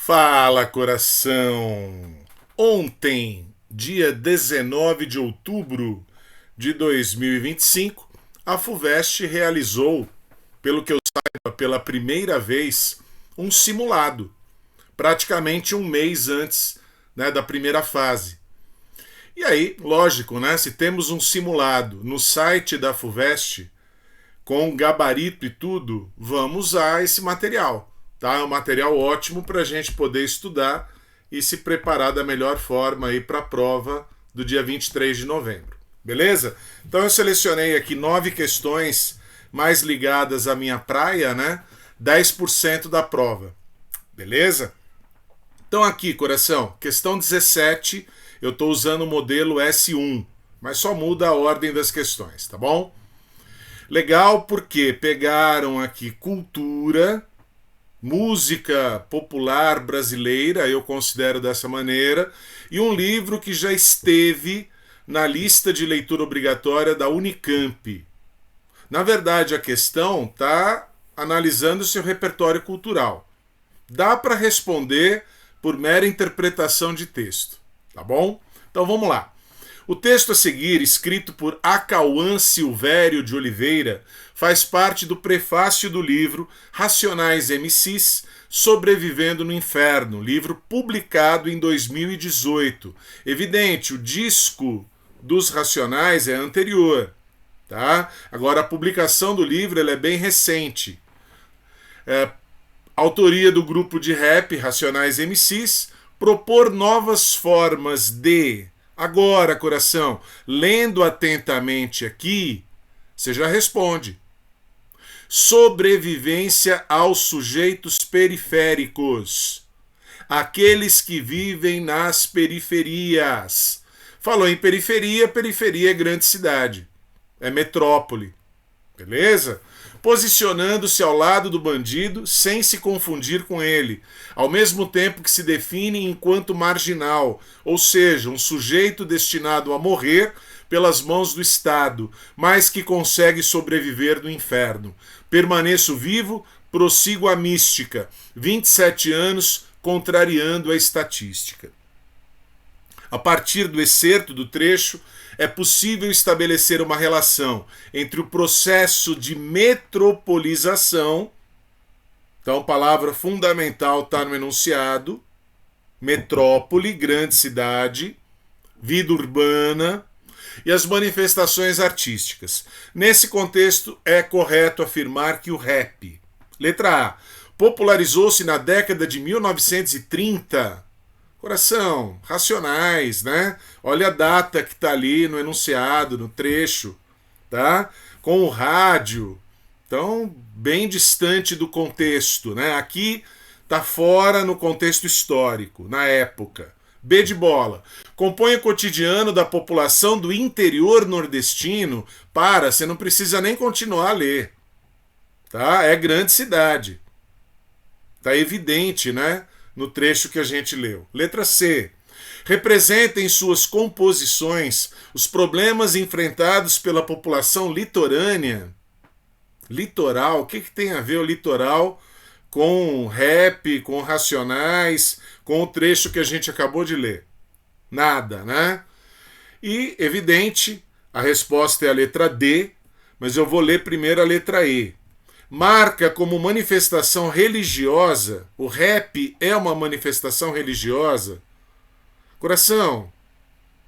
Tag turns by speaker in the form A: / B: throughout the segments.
A: Fala, coração! Ontem, dia 19 de outubro de 2025, a FUVEST realizou, pelo que eu saiba, pela primeira vez, um simulado, praticamente um mês antes, né, da primeira fase. E aí, lógico, né, se temos um simulado no site da FUVEST, com gabarito e tudo, vamos usar esse material. Tá? É um material ótimo para a gente poder estudar e se preparar da melhor forma para a prova do dia 23 de novembro. Beleza? Então eu selecionei aqui 9 questões mais ligadas à minha praia, né? 10% da prova. Beleza? Então aqui, coração, questão 17, eu estou usando o modelo S1, mas só muda a ordem das questões, tá bom? Legal porque pegaram aqui cultura, música popular brasileira, eu considero dessa maneira, e um livro que já esteve na lista de leitura obrigatória da Unicamp. Na verdade, a questão está analisando seu repertório cultural. Dá para responder por mera interpretação de texto, tá bom? Então vamos lá. O texto a seguir, escrito por Acauã Silvério de Oliveira, faz parte do prefácio do livro Racionais MCs Sobrevivendo no Inferno, livro publicado em 2018. Evidente, o disco dos Racionais é anterior, tá? Agora, a publicação do livro é bem recente. Autoria do grupo de rap Racionais MCs, propor novas formas de... Agora, coração, lendo atentamente aqui, você já responde. Sobrevivência aos sujeitos periféricos. Aqueles que vivem nas periferias. Falou em periferia, periferia é grande cidade. É metrópole. Beleza? Posicionando-se ao lado do bandido sem se confundir com ele, ao mesmo tempo que se define enquanto marginal, ou seja, um sujeito destinado a morrer pelas mãos do Estado, mas que consegue sobreviver no inferno. Permaneço vivo, prossigo a mística. 27 anos contrariando a estatística. A partir do excerto do trecho, é possível estabelecer uma relação entre o processo de metropolização, então a palavra fundamental está no enunciado, metrópole, grande cidade, vida urbana, e as manifestações artísticas. Nesse contexto, é correto afirmar que o rap, letra A, popularizou-se na década de 1930. Coração, Racionais, né? Olha a data que está ali no enunciado, no trecho, tá? Com o rádio. Então, bem distante do contexto, né? Aqui está fora no contexto histórico, na época. B de bola. Compõe o cotidiano da população do interior nordestino. Você não precisa nem continuar a ler. Tá? É grande cidade. Tá evidente, né? No trecho que a gente leu. Letra C. Representa em suas composições os problemas enfrentados pela população litorânea. Litoral, o que tem a ver o litoral com rap, com Racionais, com o trecho que a gente acabou de ler? Nada, né? E, evidente, a resposta é a letra D, mas eu vou ler primeiro a letra E. Marca como manifestação religiosa, o rap é uma manifestação religiosa? Coração,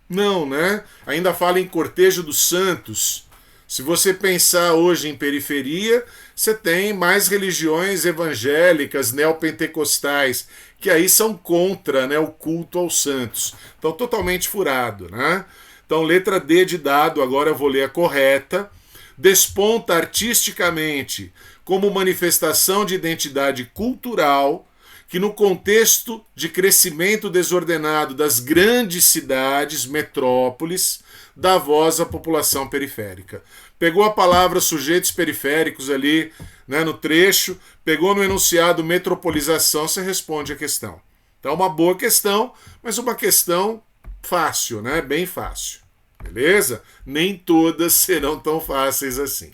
A: não, né? Ainda fala em cortejo dos santos. Se você pensar hoje em periferia, você tem mais religiões evangélicas, neopentecostais, que aí são contra, né, o culto aos santos. Então, totalmente furado, né? Então, letra D de dado, agora eu vou ler a correta. Desponta artisticamente como manifestação de identidade cultural que, no contexto de crescimento desordenado das grandes cidades, metrópoles, dá voz à população periférica. Pegou a palavra sujeitos periféricos ali, né, no trecho, pegou no enunciado metropolização, você responde a questão. Então, uma boa questão, mas uma questão fácil, né? Bem fácil. Beleza? Nem todas serão tão fáceis assim.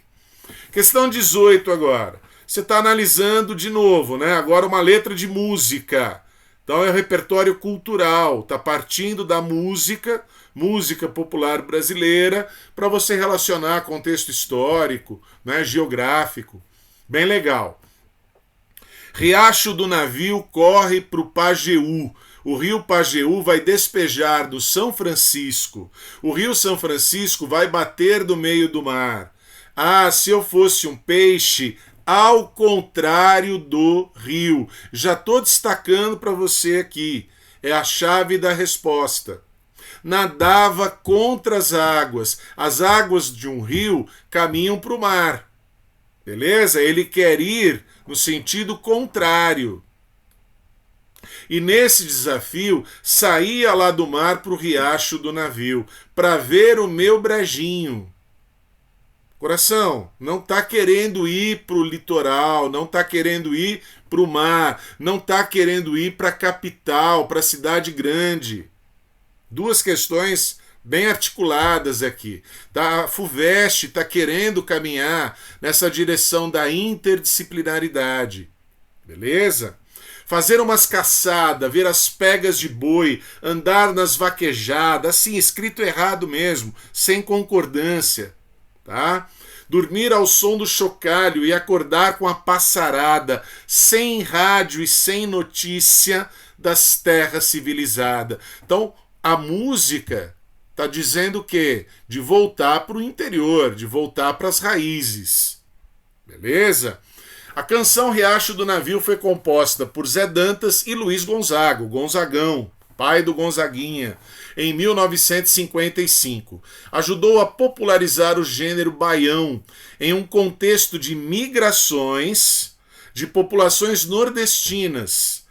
A: Questão 18 agora. Você está analisando de novo, né? Agora uma letra de música. Então é o repertório cultural, está partindo da música, música popular brasileira, para você relacionar contexto histórico, né, geográfico. Bem legal. Riacho do Navio corre para o Pajeú. O rio Pajeú vai despejar do São Francisco. O rio São Francisco vai bater do meio do mar. Ah, se eu fosse um peixe, ao contrário do rio. Já estou destacando para você aqui. É a chave da resposta. Nadava contra as águas. As águas de um rio caminham para o mar. Beleza? Ele quer ir no sentido contrário. E nesse desafio, saía lá do mar para o riacho do navio, para ver o meu brejinho. Coração, não está querendo ir para o litoral, não está querendo ir para o mar, não está querendo ir para a capital, para a cidade grande. Duas questões bem articuladas aqui. A FUVEST está querendo caminhar nessa direção da interdisciplinaridade. Beleza? Fazer umas caçadas, ver as pegas de boi, andar nas vaquejadas, assim, escrito errado mesmo, sem concordância. Tá? Dormir ao som do chocalho e acordar com a passarada, sem rádio e sem notícia das terras civilizadas. Então, a música está dizendo o quê? De voltar para o interior, de voltar para as raízes. Beleza? A canção Riacho do Navio foi composta por Zé Dantas e Luiz Gonzaga, o Gonzagão, pai do Gonzaguinha, em 1955. Ajudou a popularizar o gênero baião em um contexto de migrações de populações nordestinas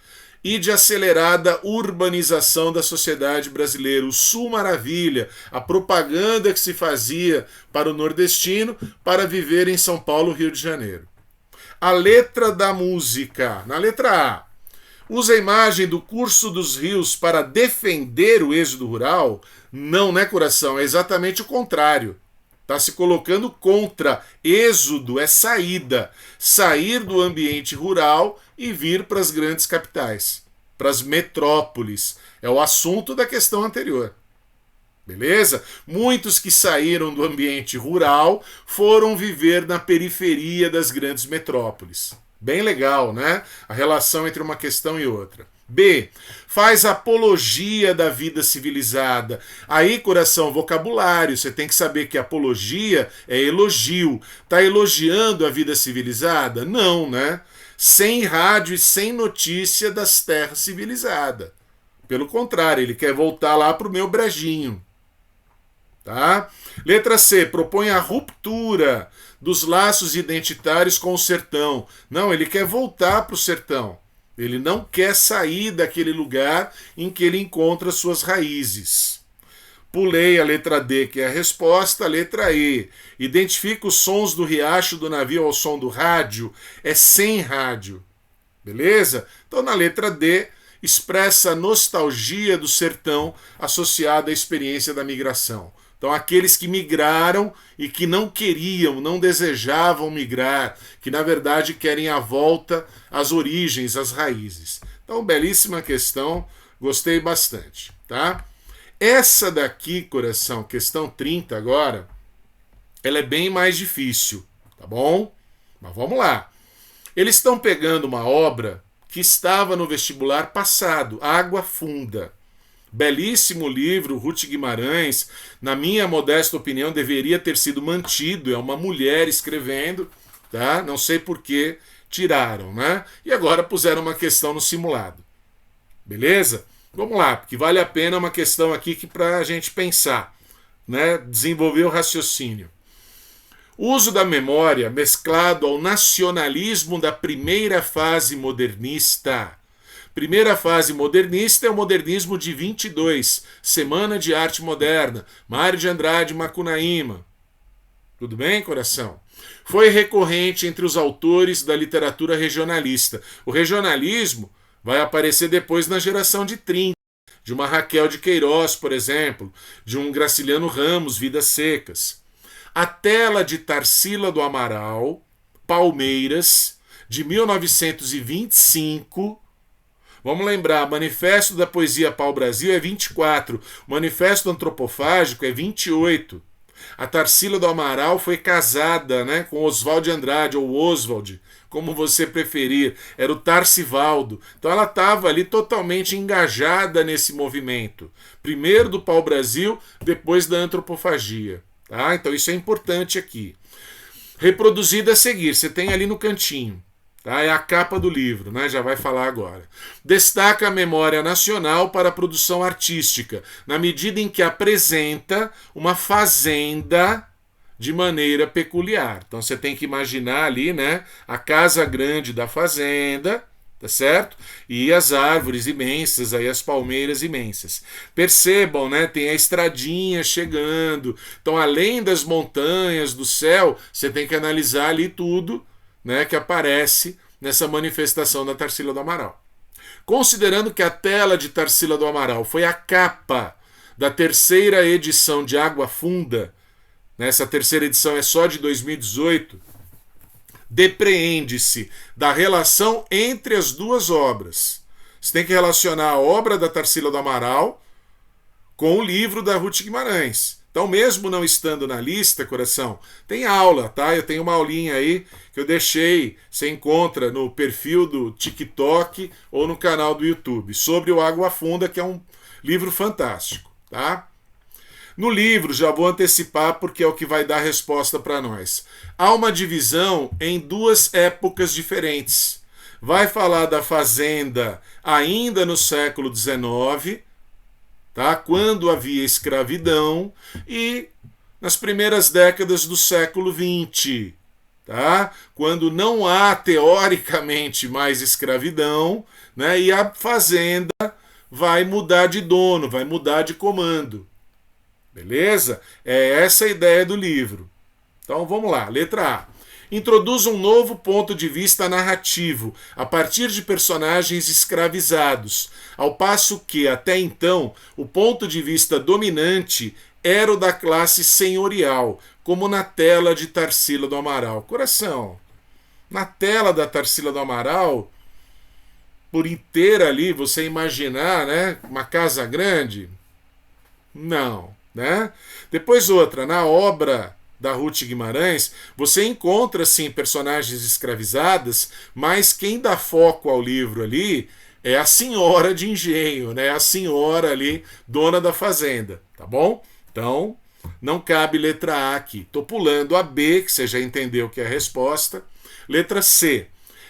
A: e de acelerada urbanização da sociedade brasileira. O Sul Maravilha, a propaganda que se fazia para o nordestino para viver em São Paulo, Rio de Janeiro. A letra da música, na letra A, usa a imagem do curso dos rios para defender o êxodo rural? Não, né, coração? É exatamente o contrário. Está se colocando contra. Êxodo é saída. Sair do ambiente rural e vir para as grandes capitais, para as metrópoles. É o assunto da questão anterior. Beleza? Muitos que saíram do ambiente rural foram viver na periferia das grandes metrópoles. Bem legal, né? A relação entre uma questão e outra. B. Faz apologia da vida civilizada. Aí, coração, vocabulário. Você tem que saber que apologia é elogio. Tá elogiando a vida civilizada? Não, né? Sem rádio e sem notícia das terras civilizadas. Pelo contrário, ele quer voltar lá pro meu brejinho. Tá? Letra C. Propõe a ruptura dos laços identitários com o sertão. Não, ele quer voltar para o sertão. Ele não quer sair daquele lugar em que ele encontra suas raízes. Pulei a letra D, que é a resposta. A letra E. Identifica os sons do riacho do navio ao som do rádio. É sem rádio. Beleza? Então, na letra D, expressa a nostalgia do sertão associada à experiência da migração. Então, aqueles que migraram e que não queriam, não desejavam migrar, que na verdade querem a volta às origens, às raízes. Então, belíssima questão, gostei bastante, tá? Essa daqui, coração, questão 30 agora, ela é bem mais difícil, tá bom? Mas vamos lá. Eles estão pegando uma obra que estava no vestibular passado, Água Funda. Belíssimo livro, Ruth Guimarães, na minha modesta opinião, deveria ter sido mantido, é uma mulher escrevendo, tá? Não sei por que tiraram, né? E agora puseram uma questão no simulado. Beleza? Vamos lá, porque vale a pena uma questão aqui que para a gente pensar, né? Desenvolver o raciocínio. Uso da memória mesclado ao nacionalismo da primeira fase modernista. Primeira fase modernista é o modernismo de 22, Semana de Arte Moderna, Mário de Andrade Macunaíma. Tudo bem, coração? Foi recorrente entre os autores da literatura regionalista. O regionalismo vai aparecer depois na geração de 30, de uma Raquel de Queiroz, por exemplo, de um Graciliano Ramos, Vidas Secas. A Tela de Tarsila do Amaral, Palmeiras, de 1925, Vamos lembrar, Manifesto da Poesia Pau-Brasil é 24, o Manifesto Antropofágico é 28. A Tarsila do Amaral foi casada, né, com Oswald de Andrade, ou Oswald, como você preferir, era o Tarcivaldo. Então ela estava ali totalmente engajada nesse movimento. Primeiro do pau-brasil, depois da antropofagia. Tá? Então isso é importante aqui. Reproduzida a seguir, você tem ali no cantinho. Tá? É a capa do livro, né? Já vai falar agora. Destaca a memória nacional para a produção artística, na medida em que apresenta uma fazenda de maneira peculiar. Então você tem que imaginar ali, né, a casa grande da fazenda, tá certo? E as árvores imensas, aí as palmeiras imensas. Percebam, né, tem a estradinha chegando. Então, além das montanhas, do céu, você tem que analisar ali tudo, né, que aparece nessa manifestação da Tarsila do Amaral. Considerando que a tela de Tarsila do Amaral foi a capa da terceira edição de Água Funda, essa terceira edição é só de 2018, depreende-se da relação entre as duas obras. Você tem que relacionar a obra da Tarsila do Amaral com o livro da Ruth Guimarães. Então, mesmo não estando na lista, coração, tem aula, tá? Eu tenho uma aulinha aí que eu deixei, você encontra no perfil do TikTok ou no canal do YouTube, sobre o Água Funda, que é um livro fantástico, tá? No livro, já vou antecipar porque é o que vai dar resposta para nós. Há uma divisão em duas épocas diferentes. Vai falar da fazenda ainda no século XIX, tá? Quando havia escravidão, e nas primeiras décadas do século XX, tá? Quando não há teoricamente mais escravidão, né? E a fazenda vai mudar de dono, vai mudar de comando. Beleza? É essa a ideia do livro. Então vamos lá, letra A. Introduz um novo ponto de vista narrativo, a partir de personagens escravizados, ao passo que, até então, o ponto de vista dominante era o da classe senhorial, como na tela de Tarsila do Amaral. Coração, na tela da Tarsila do Amaral, por inteira ali, você imaginar, né, uma casa grande? Não. Né? Depois outra, na obra da Ruth Guimarães, você encontra sim personagens escravizadas, mas quem dá foco ao livro ali é a senhora de engenho, né? A senhora ali, dona da fazenda, tá bom? Então, não cabe letra A aqui. Tô pulando a B, que você já entendeu que é a resposta. Letra C.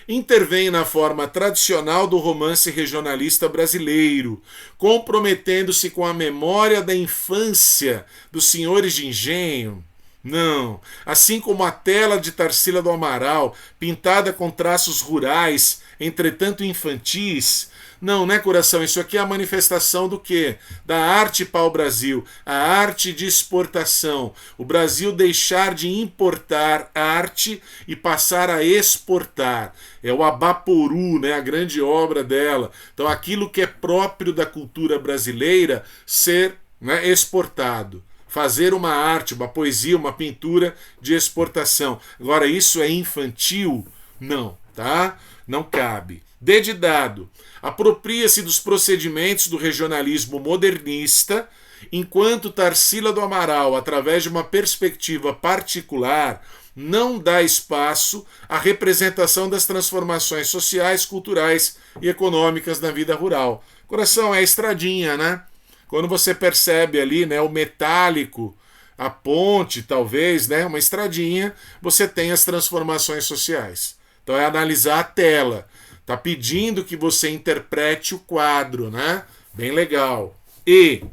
A: Intervém na forma tradicional do romance regionalista brasileiro, comprometendo-se com a memória da infância dos senhores de engenho. Não, assim como a tela de Tarsila do Amaral, pintada com traços rurais, entretanto infantis. Não, né, coração? Isso aqui é a manifestação do quê? Da arte pau-brasil, a arte de exportação. O Brasil deixar de importar arte e passar a exportar. É o Abaporu, né, a grande obra dela. Então, aquilo que é próprio da cultura brasileira ser, né, exportado. Fazer uma arte, uma poesia, uma pintura de exportação. Agora, isso é infantil? Não, tá? Não cabe. D de dado. Apropria-se dos procedimentos do regionalismo modernista, enquanto Tarsila do Amaral, através de uma perspectiva particular, não dá espaço à representação das transformações sociais, culturais e econômicas na vida rural. Coração, é a estradinha, né? Quando você percebe ali, né, o metálico, a ponte, talvez, né, uma estradinha, você tem as transformações sociais. Então é analisar a tela. Tá pedindo que você interprete o quadro, né? Bem legal. E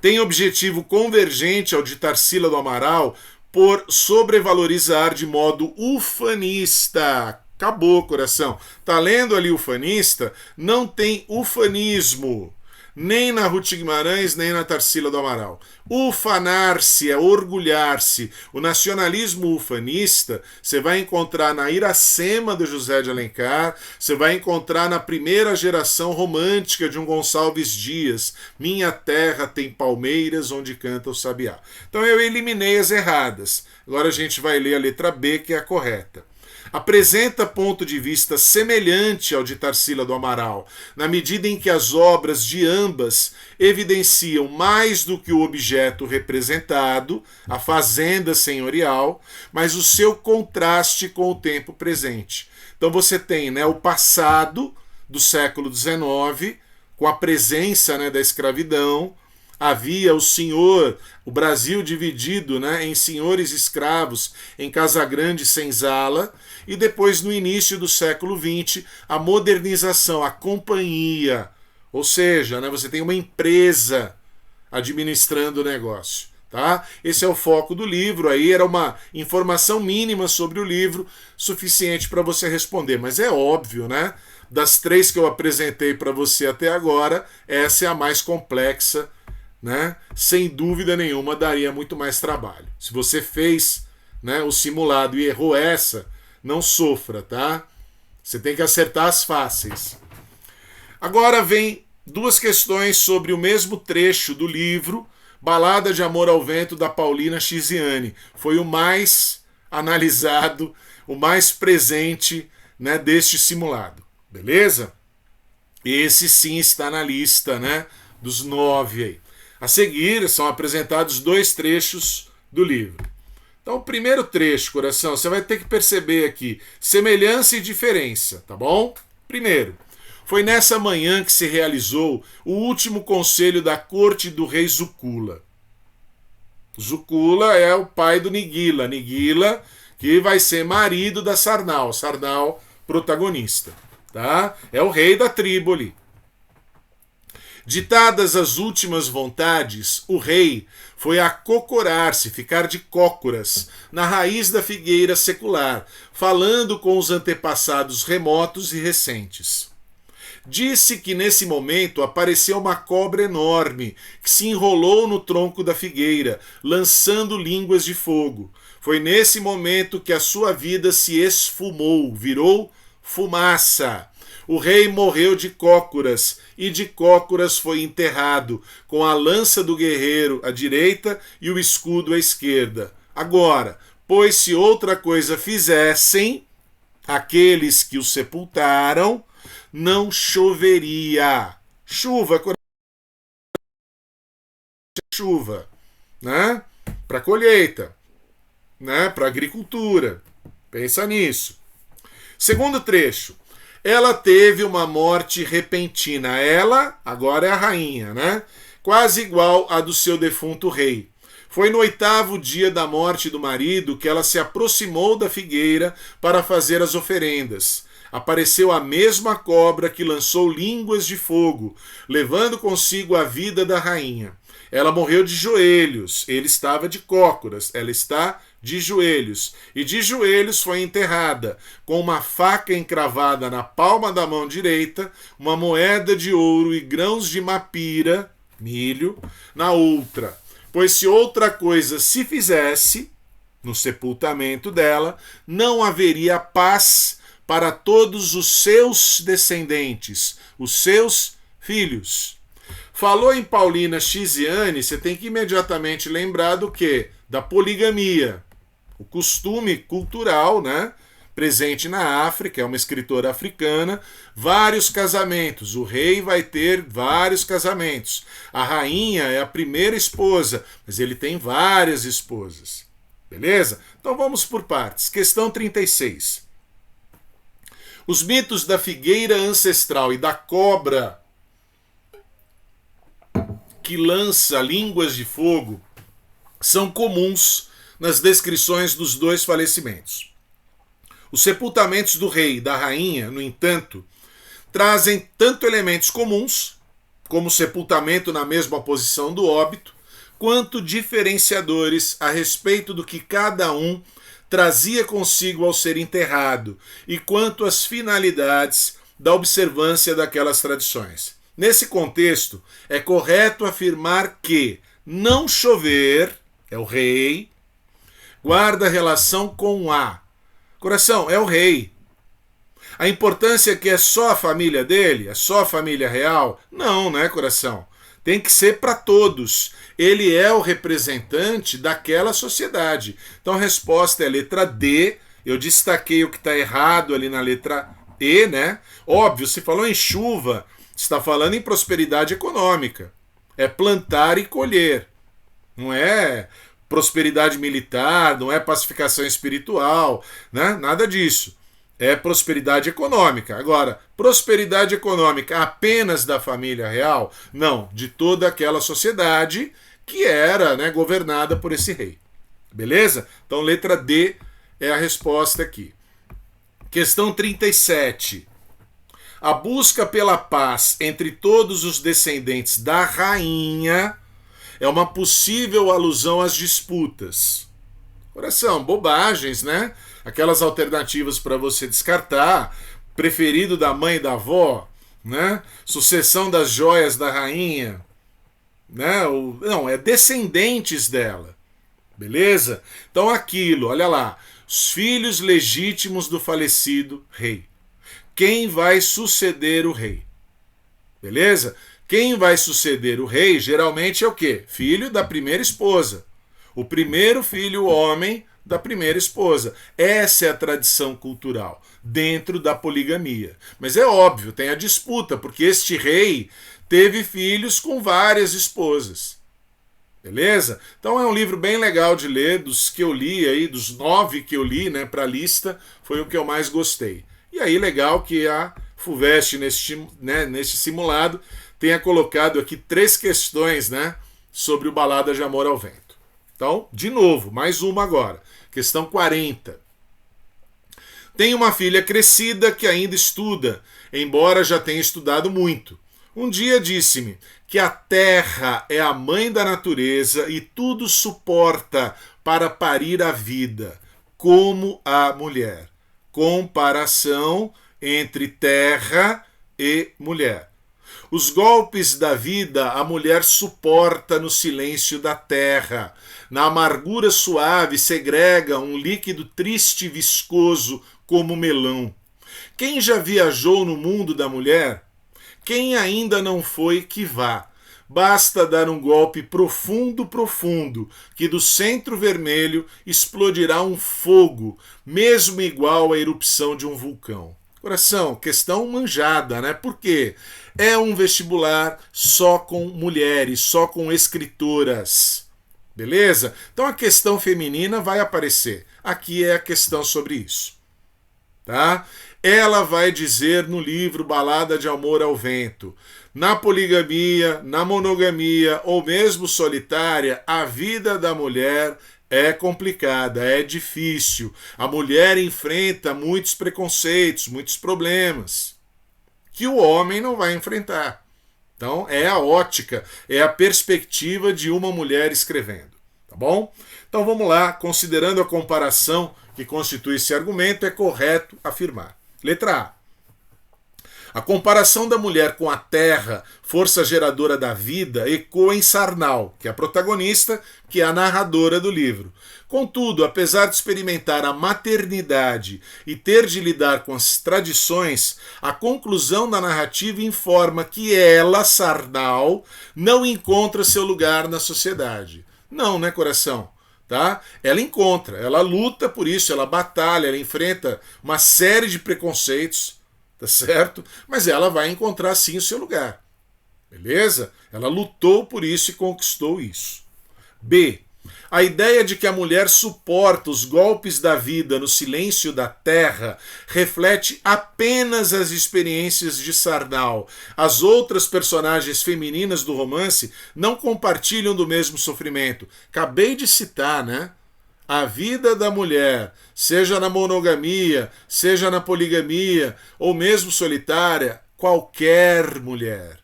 A: tem objetivo convergente ao de Tarsila do Amaral por sobrevalorizar de modo ufanista. Acabou, coração. Tá lendo ali ufanista? Não tem ufanismo. Nem na Ruth Guimarães, nem na Tarsila do Amaral. Ufanar-se é orgulhar-se. O nacionalismo ufanista você vai encontrar na Iracema do José de Alencar, você vai encontrar na primeira geração romântica de um Gonçalves Dias. Minha terra tem palmeiras onde canta o sabiá. Então eu eliminei as erradas. Agora a gente vai ler a letra B, que é a correta. apresenta ponto de vista semelhante ao de Tarsila do Amaral, na medida em que as obras de ambas evidenciam mais do que o objeto representado, a fazenda senhorial, mas o seu contraste com o tempo presente. Então você tem, né, o passado do século XIX, com a presença, né, da escravidão. Havia o Brasil dividido, né, em senhores escravos em Casagrande e Senzala, e depois, no início do século XX, a modernização, a companhia, ou seja, né, você tem uma empresa administrando o negócio. Tá? Esse é o foco do livro, aí era uma informação mínima sobre o livro, suficiente para você responder, mas é óbvio, né? Das três que eu apresentei para você até agora, essa é a mais complexa, né? Sem dúvida nenhuma daria muito mais trabalho. Se você fez, né, o simulado e errou essa, não sofra, tá? Você tem que acertar as fáceis. Agora vem duas questões sobre o mesmo trecho do livro, Balada de Amor ao Vento, da Paulina Chiziane. Foi o mais analisado, o mais presente, né, deste simulado. Beleza? Esse sim está na lista, né, dos 9 aí. A seguir são apresentados 2 trechos do livro. Então, o primeiro trecho, coração, você vai ter que perceber aqui semelhança e diferença, tá bom? Primeiro, foi nessa manhã que se realizou o último conselho da corte do rei Zukula. Zukula é o pai do Nigila. Nigila, que vai ser marido da Sarnal. Sarnal, protagonista. Tá? É o rei da tribo ali. Ditadas as últimas vontades, o rei foi acocorar-se, ficar de cócoras, na raiz da figueira secular, falando com os antepassados remotos e recentes. Disse que nesse momento apareceu uma cobra enorme, que se enrolou no tronco da figueira, lançando línguas de fogo. Foi nesse momento que a sua vida se esfumou, virou fumaça. O rei morreu de cócoras, e de cócoras foi enterrado, com a lança do guerreiro à direita e o escudo à esquerda. Agora, pois se outra coisa fizessem aqueles que o sepultaram, não choveria. Chuva, né? Para colheita, né? Para agricultura. Pensa nisso. Segundo trecho. Ela teve uma morte repentina. Ela, agora é a rainha, né? Quase igual à do seu defunto rei. Foi no 8º dia da morte do marido que ela se aproximou da figueira para fazer as oferendas. Apareceu a mesma cobra que lançou línguas de fogo, levando consigo a vida da rainha. Ela morreu de joelhos, ele estava de cócoras, ela está de joelhos, e de joelhos foi enterrada, com uma faca encravada na palma da mão direita, uma moeda de ouro e grãos de mapira, milho, na outra. Pois se outra coisa se fizesse, no sepultamento dela, não haveria paz para todos os seus descendentes, os seus filhos. Falou em Paulina Chiziane, você tem que imediatamente lembrar do quê? Da poligamia. O costume cultural, né, presente na África, é uma escritora africana, vários casamentos. O rei vai ter vários casamentos. A rainha é a primeira esposa, mas ele tem várias esposas. Beleza? Então vamos por partes. Questão 36. Os mitos da figueira ancestral e da cobra que lança línguas de fogo são comuns nas descrições dos 2 falecimentos. Os sepultamentos do rei e da rainha, no entanto, trazem tanto elementos comuns, como o sepultamento na mesma posição do óbito, quanto diferenciadores a respeito do que cada um trazia consigo ao ser enterrado e quanto às finalidades da observância daquelas tradições. Nesse contexto, é correto afirmar que não chover, é o rei, guarda relação com a. Coração, é o rei. A importância é que é só a família dele? É só a família real? Não, né, coração? Tem que ser para todos. Ele é o representante daquela sociedade. Então a resposta é a letra D, Eu destaquei o que está errado ali na letra E, né? Óbvio, se falou em chuva, está falando em prosperidade econômica. É plantar e colher. Não é prosperidade militar, não é pacificação espiritual, né? Nada disso. É prosperidade econômica. Agora, prosperidade econômica apenas da família real? Não, de toda aquela sociedade que era, né, governada por esse rei. Beleza? Então, letra D é a resposta aqui. Questão 37. A busca pela paz entre todos os descendentes da rainha é uma possível alusão às disputas. Coração, bobagens, né? Aquelas alternativas para você descartar. Preferido da mãe e da avó, né? Sucessão das joias da rainha, né? Não, é descendentes dela. Beleza? Então aquilo, olha lá. Os filhos legítimos do falecido rei. Quem vai suceder o rei? Beleza? Quem vai suceder o rei geralmente é o quê? Filho da primeira esposa. O primeiro filho homem da primeira esposa. Essa é a tradição cultural dentro da poligamia. Mas é óbvio, tem a disputa, porque este rei teve filhos com várias esposas. Beleza? Então é um livro bem legal de ler, dos que eu li aí, dos 9 que eu li, né, para a lista, foi o que eu mais gostei. E aí legal que a FUVEST, neste simulado, tenha colocado aqui 3 questões, né, sobre o Balada de Amor ao Vento. Então, de novo, mais uma agora. Questão 40. Tem uma filha crescida que ainda estuda, embora já tenha estudado muito. Um dia disse-me que a terra é a mãe da natureza e tudo suporta para parir a vida, como a mulher. Comparação entre terra e mulher. Os golpes da vida a mulher suporta no silêncio da terra. Na amargura suave segrega um líquido triste e viscoso como melão. Quem já viajou no mundo da mulher? Quem ainda não foi, que vá. Basta dar um golpe profundo, profundo, que do centro vermelho explodirá um fogo, mesmo igual à erupção de um vulcão. Coração, questão manjada, né? Por quê? É um vestibular só com mulheres, só com escritoras. Beleza? Então a questão feminina vai aparecer. Aqui é a questão sobre isso. Tá? Ela vai dizer no livro Balada de Amor ao Vento, na poligamia, na monogamia ou mesmo solitária, a vida da mulher é complicada, é difícil. A mulher enfrenta muitos preconceitos, muitos problemas que o homem não vai enfrentar. Então é a ótica, é a perspectiva de uma mulher escrevendo. Tá bom? Então vamos lá, considerando a comparação que constitui esse argumento, é correto afirmar. Letra A. A comparação da mulher com a terra, força geradora da vida, ecoa em Sarnau, que é a protagonista, que é a narradora do livro. Contudo, apesar de experimentar a maternidade e ter de lidar com as tradições, a conclusão da narrativa informa que ela, Sarnau, não encontra seu lugar na sociedade. Não, né, coração? Tá? Ela encontra, ela luta por isso, ela batalha, ela enfrenta uma série de preconceitos, tá certo? Mas ela vai encontrar sim o seu lugar. Beleza? Ela lutou por isso e conquistou isso. B. A ideia de que a mulher suporta os golpes da vida no silêncio da terra reflete apenas as experiências de Sarnau. As outras personagens femininas do romance não compartilham do mesmo sofrimento. Acabei de citar, né? A vida da mulher, seja na monogamia, seja na poligamia, ou mesmo solitária, qualquer mulher.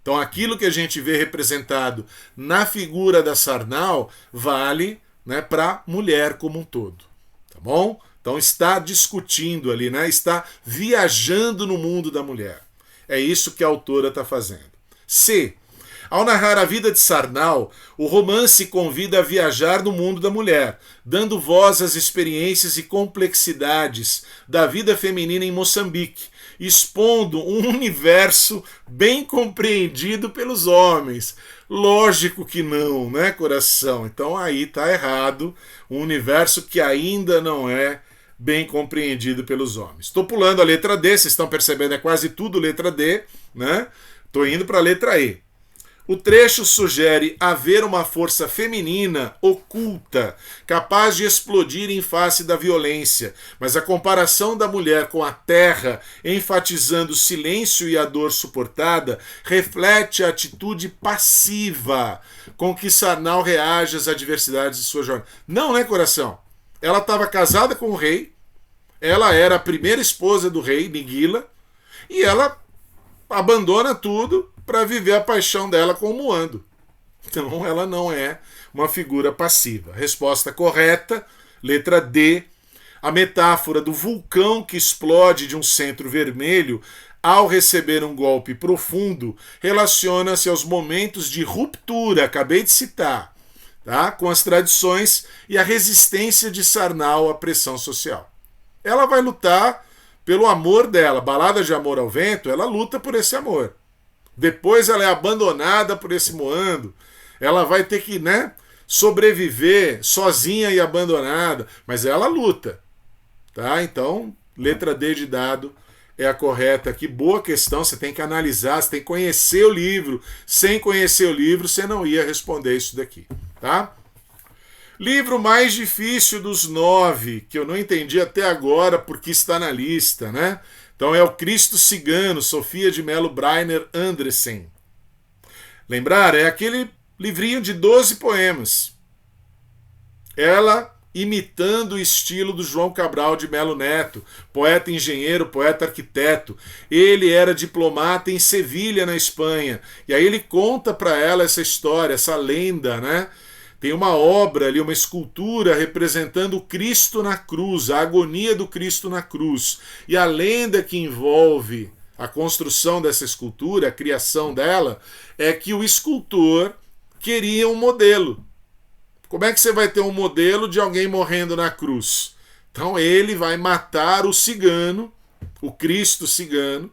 A: Então aquilo que a gente vê representado na figura da Sarnau vale, né, para a mulher como um todo. Tá bom? Então está discutindo ali, né, está viajando no mundo da mulher. É isso que a autora está fazendo. C. Ao narrar a vida de Sarnau, o romance convida a viajar no mundo da mulher, dando voz às experiências e complexidades da vida feminina em Moçambique, expondo um universo bem compreendido pelos homens. Lógico que não, né, coração? Então aí está errado, um universo que ainda não é bem compreendido pelos homens. Estou pulando a letra D, vocês estão percebendo, é quase tudo letra D, né? Estou indo para a letra E. O trecho sugere haver uma força feminina oculta, capaz de explodir em face da violência, mas a comparação da mulher com a terra, enfatizando o silêncio e a dor suportada, reflete a atitude passiva com que Sarnau reage às adversidades de sua jornada. Não, né, coração? Ela estava casada com o rei, ela era a primeira esposa do rei, Nigila, e ela abandona tudo para viver a paixão dela com o Muando. Então ela não é uma figura passiva. Resposta correta, letra D. A metáfora do vulcão que explode de um centro vermelho ao receber um golpe profundo relaciona-se aos momentos de ruptura, acabei de citar, tá? Com as tradições e a resistência de Sarnau à pressão social. Ela vai lutar pelo amor dela. Balada de Amor ao Vento, ela luta por esse amor. Depois ela é abandonada por esse Muando. Ela vai ter que, né, sobreviver sozinha e abandonada. Mas ela luta. Tá? Então, letra D de dado é a correta aqui. Boa questão, você tem que analisar, você tem que conhecer o livro. Sem conhecer o livro, você não ia responder isso daqui. Tá? Livro mais difícil dos 9, que eu não entendi até agora porque está na lista, né? Então é o Cristo Cigano, Sofia de Mello Breiner Andressen. Lembrar? É aquele livrinho de 12 poemas. Ela imitando o estilo do João Cabral de Melo Neto, poeta engenheiro, poeta arquiteto. Ele era diplomata em Sevilha, na Espanha. E aí ele conta para ela essa história, essa lenda, né? Tem uma obra ali, uma escultura representando o Cristo na cruz, a agonia do Cristo na cruz. E a lenda que envolve a construção dessa escultura, a criação dela, é que o escultor queria um modelo. Como é que você vai ter um modelo de alguém morrendo na cruz? Então ele vai matar o cigano, o Cristo cigano,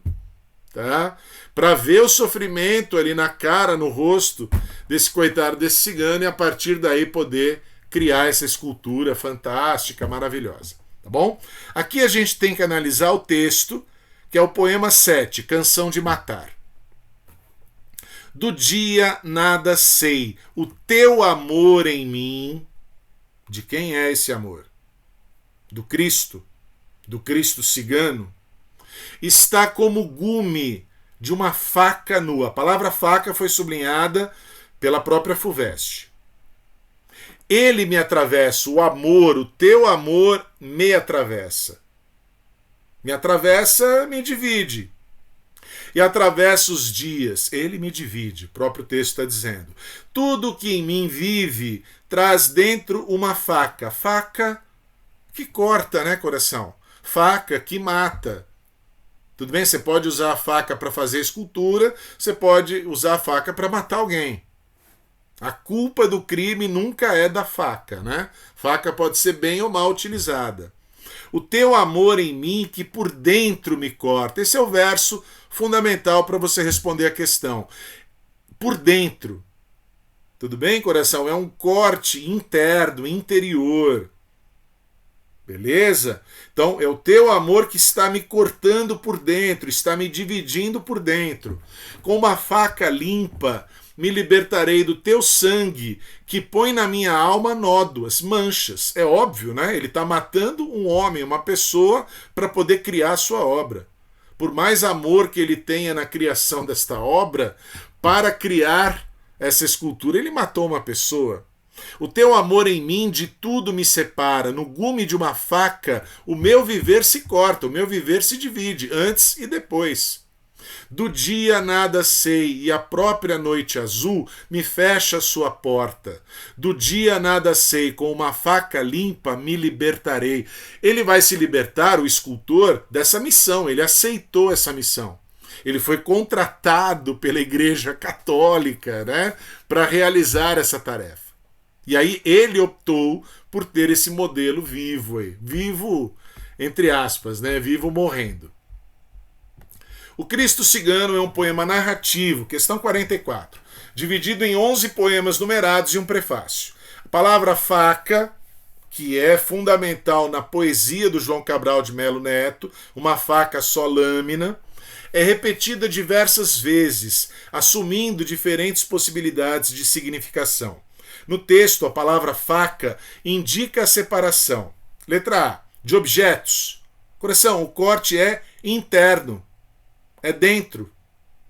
A: tá? Para ver o sofrimento ali na cara, no rosto desse coitado desse cigano e a partir daí poder criar essa escultura fantástica, maravilhosa. Tá bom? Aqui a gente tem que analisar o texto, que é o poema 7, Canção de Matar. Do dia nada sei, o teu amor em mim. De quem é esse amor? Do Cristo cigano. Está como gume de uma faca nua. A palavra faca foi sublinhada pela própria Fuveste. Ele me atravessa, o amor, o teu amor me atravessa. Me atravessa, me divide. E atravessa os dias, ele me divide, o próprio texto está dizendo. Tudo que em mim vive traz dentro uma faca. Faca que corta, né, coração? Faca que mata. Tudo bem? Você pode usar a faca para fazer escultura, você pode usar a faca para matar alguém. A culpa do crime nunca é da faca, né? Faca pode ser bem ou mal utilizada. O teu amor em mim que por dentro me corta. Esse é o verso fundamental para você responder a questão. Por dentro. Tudo bem, coração? É um corte interno, interior. Beleza? Então, é o teu amor que está me cortando por dentro, está me dividindo por dentro. Com uma faca limpa, me libertarei do teu sangue, que põe na minha alma nódoas, manchas. É óbvio, né? Ele está matando um homem, uma pessoa, para poder criar a sua obra. Por mais amor que ele tenha na criação desta obra, para criar essa escultura, ele matou uma pessoa. O teu amor em mim de tudo me separa. No gume de uma faca, o meu viver se corta, o meu viver se divide, antes e depois. Do dia nada sei, e a própria noite azul me fecha sua porta. Do dia nada sei, com uma faca limpa me libertarei. Ele vai se libertar, o escultor, dessa missão. Ele aceitou essa missão. Ele foi contratado pela Igreja Católica, né, para realizar essa tarefa. E aí ele optou por ter esse modelo vivo, vivo entre aspas, né, vivo morrendo. O Cristo Cigano é um poema narrativo, questão 44, dividido em 11 poemas numerados e um prefácio. A palavra faca que é fundamental na poesia do João Cabral de Melo Neto, uma faca só lâmina, é repetida diversas vezes, assumindo diferentes possibilidades de significação. No texto, a palavra faca indica a separação. Letra A, de objetos. Coração, o corte é interno, é dentro.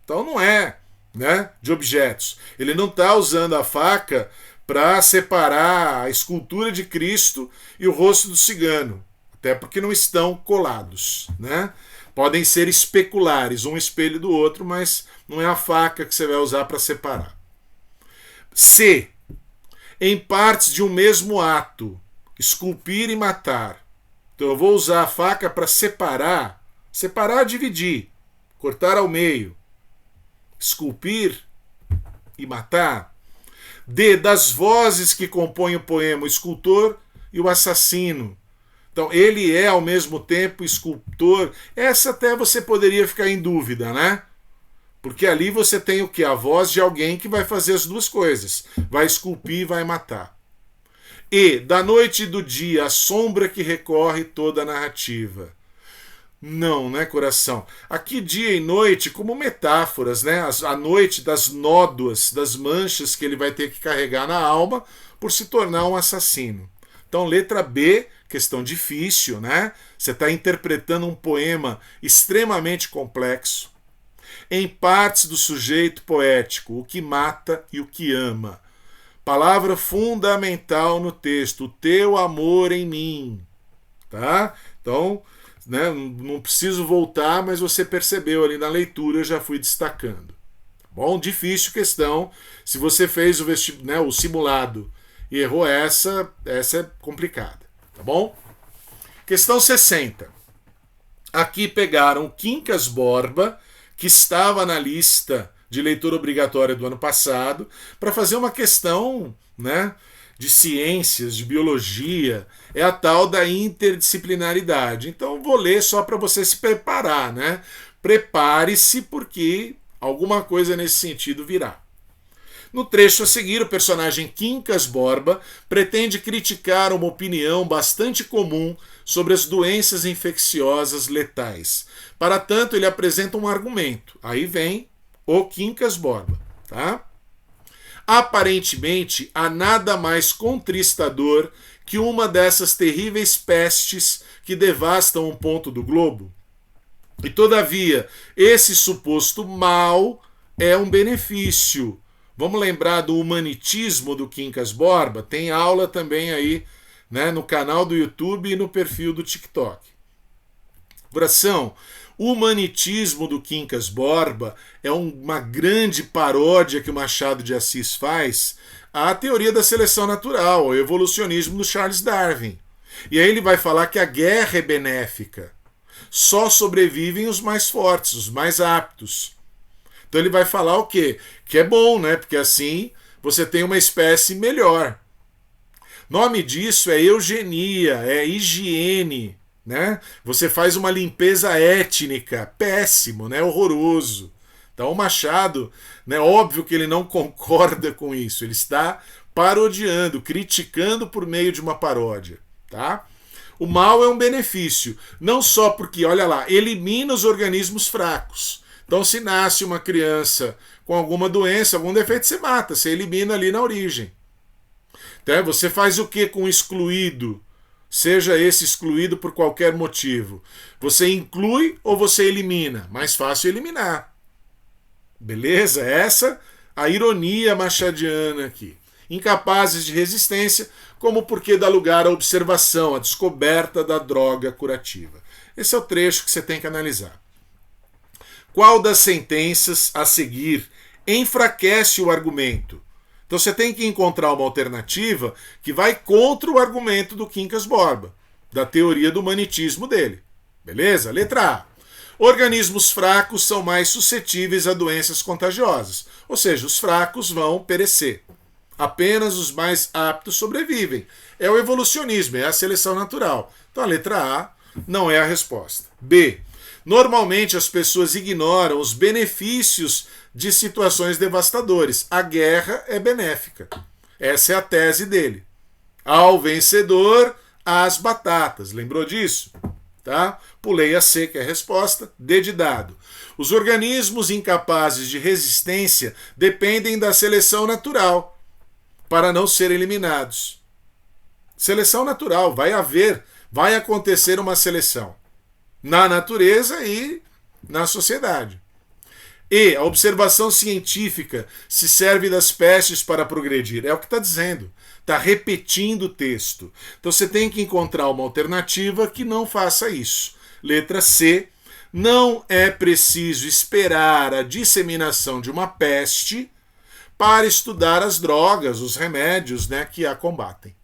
A: Então não é, né, de objetos. Ele não está usando a faca para separar a escultura de Cristo e o rosto do cigano, até porque não estão colados, né? Podem ser especulares, um espelho do outro, mas não é a faca que você vai usar para separar. C. Em partes de um mesmo ato, esculpir e matar. Então eu vou usar a faca para separar, dividir, cortar ao meio, esculpir e matar. D. Das vozes que compõem o poema, o escultor e o assassino. Então, ele é ao mesmo tempo escultor. Essa até você poderia ficar em dúvida, né? Porque ali você tem o quê? A voz de alguém que vai fazer as duas coisas. Vai esculpir e vai matar. E, da noite e do dia, a sombra que recorre toda a narrativa. Não, né, coração? Aqui dia e noite como metáforas, né? A noite das nódoas, das manchas que ele vai ter que carregar na alma por se tornar um assassino. Então, letra B, questão difícil, né? Você está interpretando um poema extremamente complexo. Em partes do sujeito poético, o que mata e o que ama. Palavra fundamental no texto, o teu amor em mim. Tá? Então, né, não preciso voltar, mas você percebeu ali na leitura, eu já fui destacando. Bom, difícil questão. Se você fez o simulado e errou essa é complicada. Tá bom? Questão 60. Aqui pegaram Quincas Borba, que estava na lista de leitura obrigatória do ano passado, para fazer uma questão, né, de ciências, de biologia, é a tal da interdisciplinaridade. Então vou ler só para você se preparar, né? Prepare-se porque alguma coisa nesse sentido virá. No trecho a seguir, o personagem Quincas Borba pretende criticar uma opinião bastante comum sobre as doenças infecciosas letais. Para tanto, ele apresenta um argumento. Aí vem o Quincas Borba, tá? Aparentemente, há nada mais contristador que uma dessas terríveis pestes que devastam um ponto do globo. E, todavia, esse suposto mal é um benefício. Vamos lembrar do humanitismo do Quincas Borba? Tem aula também aí, né, no canal do YouTube e no perfil do TikTok. Coração, o humanitismo do Quincas Borba é uma grande paródia que o Machado de Assis faz à teoria da seleção natural, ao evolucionismo do Charles Darwin. E aí ele vai falar que a guerra é benéfica. Só sobrevivem os mais fortes, os mais aptos. Então ele vai falar o quê? Que é bom, né? Porque assim você tem uma espécie melhor. Nome disso é eugenia, é higiene, né? Você faz uma limpeza étnica, péssimo, né? Horroroso. Então o Machado, né, óbvio que ele não concorda com isso, ele está parodiando, criticando por meio de uma paródia, tá? O mal é um benefício, não só porque, olha lá, elimina os organismos fracos. Então, se nasce uma criança com alguma doença, algum defeito, você mata, você elimina ali na origem. Então, você faz o que com o excluído? Seja esse excluído por qualquer motivo. Você inclui ou você elimina? Mais fácil eliminar. Beleza? Essa a ironia machadiana aqui. Incapazes de resistência, como porque dá lugar à observação, à descoberta da droga curativa. Esse é o trecho que você tem que analisar. Qual das sentenças a seguir enfraquece o argumento? Então você tem que encontrar uma alternativa que vai contra o argumento do Quincas Borba, da teoria do humanitismo dele. Beleza? Letra A. Organismos fracos são mais suscetíveis a doenças contagiosas. Ou seja, os fracos vão perecer. Apenas os mais aptos sobrevivem. É o evolucionismo, é a seleção natural. Então a letra A não é a resposta. B. Normalmente as pessoas ignoram os benefícios de situações devastadoras. A guerra é benéfica. Essa é a tese dele. Ao vencedor, as batatas. Lembrou disso? Tá? Pulei a C, que é a resposta. D de dado. Os organismos incapazes de resistência dependem da seleção natural para não serem eliminados. Seleção natural, vai acontecer uma seleção na natureza e na sociedade. E a observação científica se serve das pestes para progredir. É o que está dizendo. Está repetindo o texto. Então você tem que encontrar uma alternativa que não faça isso. Letra C. Não é preciso esperar a disseminação de uma peste para estudar as drogas, os remédios, né, que a combatem.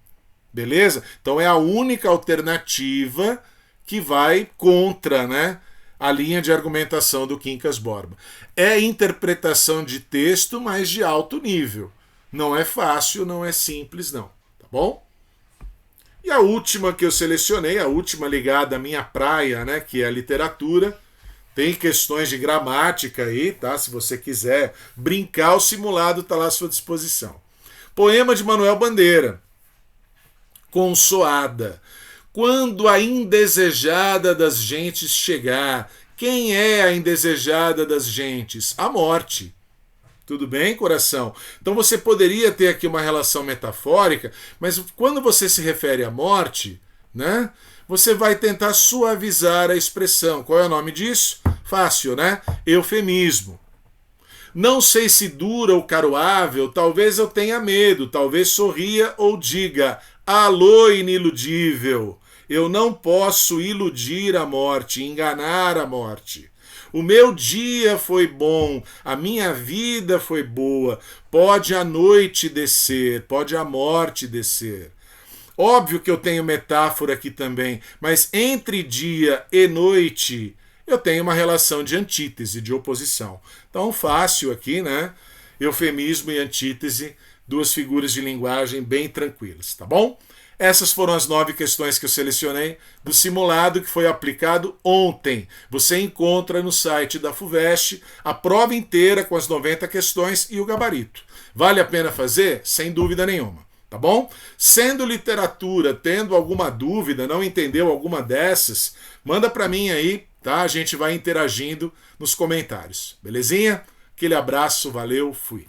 A: Beleza? Então é a única alternativa que vai contra, né, a linha de argumentação do Quincas Borba. É interpretação de texto, mas de alto nível. Não é fácil, não é simples, não. Tá bom? E a última que eu selecionei, a última ligada à minha praia, né, que é a literatura. Tem questões de gramática aí, tá? Se você quiser brincar, o simulado está lá à sua disposição. Poema de Manuel Bandeira. Consoada. Quando a indesejada das gentes chegar, quem é a indesejada das gentes? A morte. Tudo bem, coração? Então você poderia ter aqui uma relação metafórica, mas quando você se refere à morte, né, você vai tentar suavizar a expressão. Qual é o nome disso? Fácil, né? Eufemismo. Não sei se dura ou caroável, talvez eu tenha medo, talvez sorria ou diga: alô, iniludível. Eu não posso iludir a morte, enganar a morte. O meu dia foi bom, a minha vida foi boa. Pode a noite descer, pode a morte descer. Óbvio que eu tenho metáfora aqui também, mas entre dia e noite eu tenho uma relação de antítese, de oposição. Então, fácil aqui, né? Eufemismo e antítese, duas figuras de linguagem bem tranquilas, tá bom? Essas foram as 9 questões que eu selecionei do simulado que foi aplicado ontem. Você encontra no site da FUVEST a prova inteira com as 90 questões e o gabarito. Vale a pena fazer? Sem dúvida nenhuma. Tá bom? Sendo literatura, tendo alguma dúvida, não entendeu alguma dessas, manda para mim aí, tá? A gente vai interagindo nos comentários. Belezinha? Aquele abraço, valeu, fui.